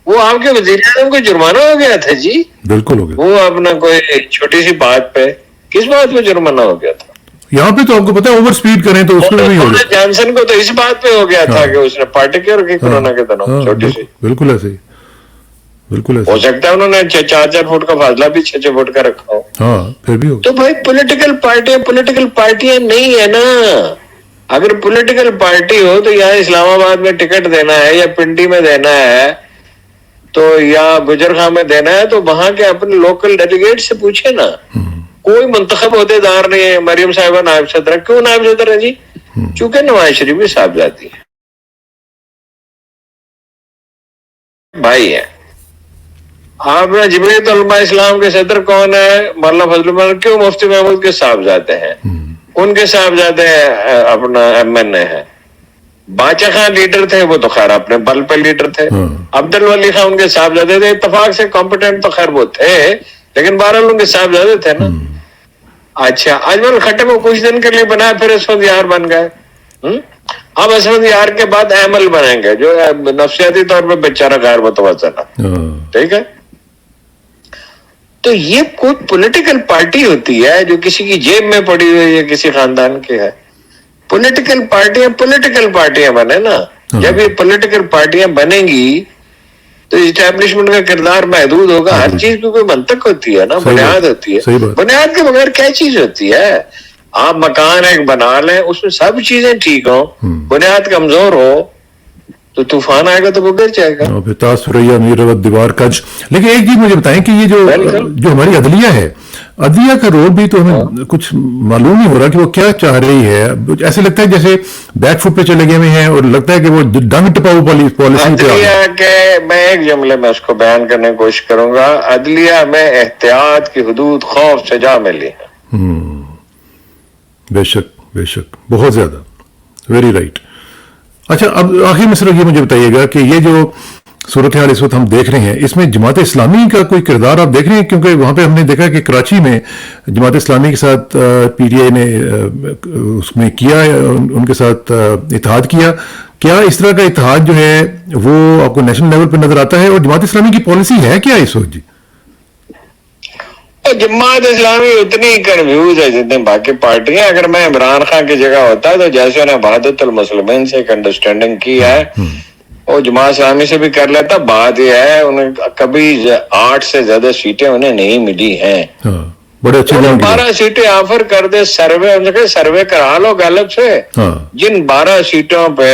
वो आपके वज़ीर-ए-आज़म को जुर्माना हो गया था जी, बिल्कुल हो गया। वो अपना कोई छोटी सी बात पे, किस बात पे जुर्माना हो गया था? यहाँ पे तो आपको पता है ओवर स्पीड करें तो उसमें भी हो गया। जॉनसन को तो इस बात पे हो गया था कि उसने पार्टी क्यों रखी कोरोना के दिनों, छोटी सी। बिल्कुल ऐसे ही, बिल्कुल ऐसे हो सकता है उन्होंने 4-4 फुट का फासला भी 6-6 फुट का रखा हो। हाँ, फिर भी हो। तो भाई पॉलिटिकल पार्टियां नहीं है ना। अगर पॉलिटिकल पार्टी हो तो यहाँ इस्लामाबाद में टिकट देना है या पिंडी में देना है तो या गुजरखां में देना है, तो वहां के अपने लोकल डेलीगेट से पूछे ना। कोई मुंतखब होदेदार नहीं है। मरियम साहिबा नायब सदर, क्यों नायब सदर है जी? चूंकि नवाज शरीफ भी साहबजादी है, भाई है। आपने जमीयत उलमा इस्लाम के सदर कौन है? मौलाना फजलुल रहमान। क्यों? मुफ्ती महमूद के साहबजादे हैं, उनके साहबजादे अपना MNA है। बाचा खान लीडर थे, वो तो खैर अपने बल पे लीडर थे। अब्दुल वली खान उनके साहबजादे थे, इत्तेफाक से कॉम्पिटेंट तो खैर वो थे, लेकिन बहरहाल उनके साहबजादे थे ना। अच्छा, अजमल खट्टर को कुछ दिन के लिए बनाया, फिर असफद यार बन गए। अब असफद यार के बाद अहमल बनेंगे, जो नफ्सियाती तौर पे बेचारा गैर मुतवज्जन है, ठीक है। तो ये कोई पॉलिटिकल पार्टी होती है जो किसी की जेब में पड़ी हुई है, किसी खानदान की है। पॉलिटिकल पार्टियां बने ना। जब ये पॉलिटिकल पार्टियां बनेंगी तो इस्टेब्लिशमेंट का किरदार महदूद होगा। हर चीज की कोई मंतक होती है ना, बुनियाद होती है। बुनियाद के बगैर क्या चीज होती है? आप मकान एक बना लें, उसमें सब चीजें ठीक हो, बुनियाद कमजोर हो तो तूफान आएगा तो वो गिर जाएगा। और फिर ताज सुरैया मीरवत दीवार कज। लेकिन एक चीज मुझे बताएं कि ये जो हमारी अदलिया है, अदलिया का रोल भी तो हमें कुछ मालूम नहीं हो रहा कि वो क्या चाह रही है। ऐसे लगता है जैसे बैक फुट पे चले गए हुए हैं और लगता है कि वो डंग टपाऊ पॉलिसी पे अदलिया के मैं एक जुमले में उसको बयान करने की कोशिश करूंगा, अदलिया में एहतियात की हुदूद खौफ सजा मिली है। बेशक बेशक, बहुत ज्यादा, वेरी राइट। अच्छा, अब आखिर में सिर्फ ये मुझे बताइएगा कि ये जो सूरत हाल इस वक्त हम देख रहे हैं, इसमें जमात इस्लामी का कोई किरदार आप देख रहे हैं? क्योंकि वहां पे हमने देखा कि कराची में जमात इस्लामी के साथ पीटीआई ने उसमें किया, उनके साथ इत्तेहाद किया। क्या इस तरह का इत्तेहाद जो है वो आपको नेशनल लेवल पर नजर आता है? और जमात इस्लामी की पॉलिसी है क्या इस वक्त जी? जमात इस्लामी उतनी कंफ्यूज है जितनी बाकी पार्टियां। अगर मैं इमरान खान की जगह होता तो जैसे उन्हें वहादतुल मुस्लिमीन से एक अंडरस्टैंडिंग की है वो जमात इस्लामी से भी कर लेता। बात यह है उन्हें कभी 8 से ज्यादा सीटें उन्हें नहीं मिली हैं। बड़े अच्छे 12 सीटें ऑफर कर दे, सर्वे करा लो गलत से। जिन 12 सीटों पे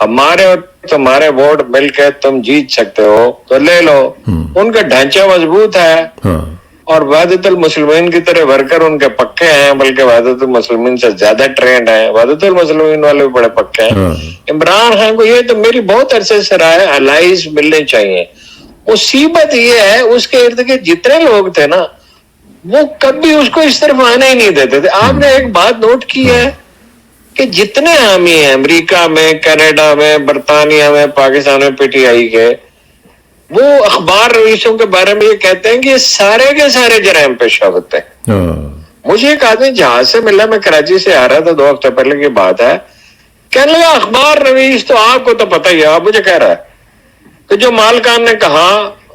हमारे और तुम्हारे वोट मिलकर तुम जीत सकते हो तो ले लो। उनका ढांचा मजबूत है और वहादतुल मुस्लिमीन की तरह वर्कर उनके पक्के हैं, बल्कि वहादतुल मुस्लिमीन से ज्यादा ट्रेंड है। वहादतुल मुस्लिमीन वाले भी बड़े पक्के हैं। इमरान खान को ये तो मेरी बहुत अरसे से राय है, अलाइज मिलने चाहिए। मुसीबत ये है उसके इर्द गिर्द जितने लोग थे ना वो कभी उसको इस तरफ आने ही नहीं देते थे। आपने एक बात नोट की है कि जितने हामी हैं अमेरिका में, कनाडा में, बरतानिया में, पाकिस्तान में पीटीआई के, वो अखबार रईसों के बारे में ये कहते हैं कि ये सारे के सारे जराइम पेशा होते हैं। मुझे एक आदमी जहाज से मिला, मैं कराची से आ रहा था 2 हफ्ते पहले की बात है, कहने लगा अखबार रईस तो आपको तो पता ही है। आप मुझे कह रहा है कि जो मालकान ने कहा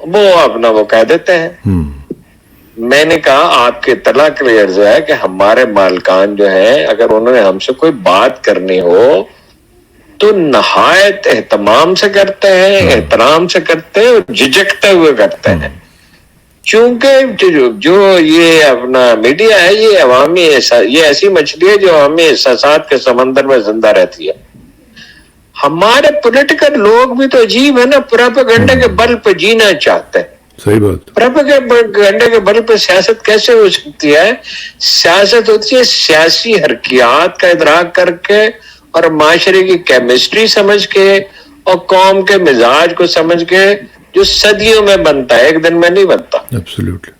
वो अपना वो कह देते हैं। मैंने कहा आपके इत्तला क्लियर जो है कि हमारे मालकान जो है अगर उन्होंने हमसे कोई बात करनी हो तो नहायत एहतमाम से करते हैं, एहतराम से करते हैं और झिझकते हुए करते हैं। क्योंकि जो ये अपना मीडिया है ये अवामी, ये ऐसी मछली है जो अवामी एहसासात के समंदर में जिंदा रहती है। हमारे पॉलिटिकल लोग भी तो अजीब है ना, प्रोपेगेंडा के बल पे जीना चाहते हैं। सही बात। प्रोपेगेंडा के बल पे सियासत कैसे हो सकती है? सियासत होती है सियासी हरकियात का इदराक करके और माशरे की केमिस्ट्री समझ के और कौम के मिजाज को समझ के, जो सदियों में बनता है, एक दिन में नहीं बनता। एब्सोल्युटली,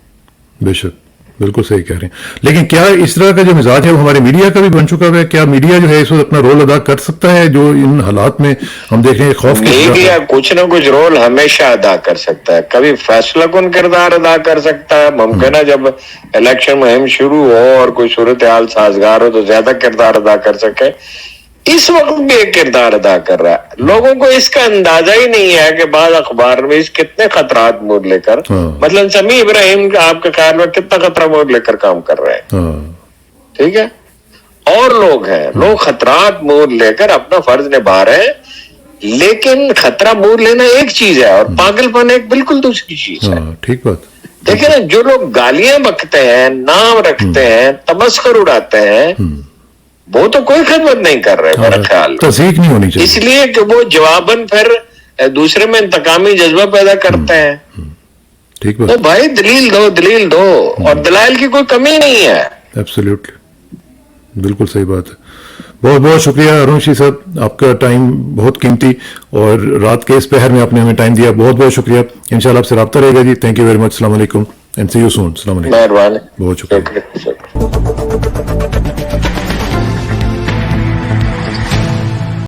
बेशक, बिल्कुल सही कह रहे हैं। लेकिन क्या इस तरह का जो मिजाज है वो हमारे मीडिया का भी बन चुका है? क्या मीडिया जो है इस वक्त अपना रोल अदा कर सकता है जो इन हालात में हम देख रहे हैं? खौफ मीडिया कुछ ना कुछ रोल हमेशा अदा कर सकता है। कभी फैसला कुन किरदार अदा कर सकता है, मुमकिन है जब इलेक्शन मुहिम शुरू हो और कोई सूरत हाल साजगार हो तो ज्यादा किरदार अदा कर सके। इस वक्त भी एक किरदार अदा कर रहा है। लोगों को इसका अंदाजा ही नहीं है कि बाद अखबार में इस कितने खतरात मोड़ लेकर, मतलब समी इब्राहिम आपके ख्याल में कितना खतरा मोड़ लेकर काम कर रहे हैं? ठीक है, और लोग हैं, लोग खतरात मोड़ लेकर अपना फर्ज निभा रहे हैं। लेकिन खतरा मोड़ लेना एक चीज है और पागलपन एक बिल्कुल दूसरी चीज है। ठीक बात। देखिए ना, जो लोग गालियां बकते हैं, नाम रखते हैं, तमस्कर उड़ाते हैं, वो तो कोई खिदमत नहीं कर रहे मेरा ख्याल। तस्दीक नहीं होनी चाहिए, इसलिए कि वो जवाबन फिर दूसरे में इंतकामी जज्बा पैदा करते हैं। ठीक बात। तो भाई दलील दो और दलाइल की कोई कमी नहीं है। एब्सोल्युटली, बिल्कुल सही बात है। बहुत बहुत शुक्रिया अरुण शी साहब, आपका टाइम बहुत कीमती और रात के इस पहर में आपने हमें टाइम दिया, बहुत बहुत शुक्रिया। इंशाल्लाह आपसे रब्ता रहेगा जी। Thank you very much. अस्सलाम वालेकुम एंड सी यू सून। अस्सलाम वालेकुम। मेहरबानी, बहुत शुक्रिया।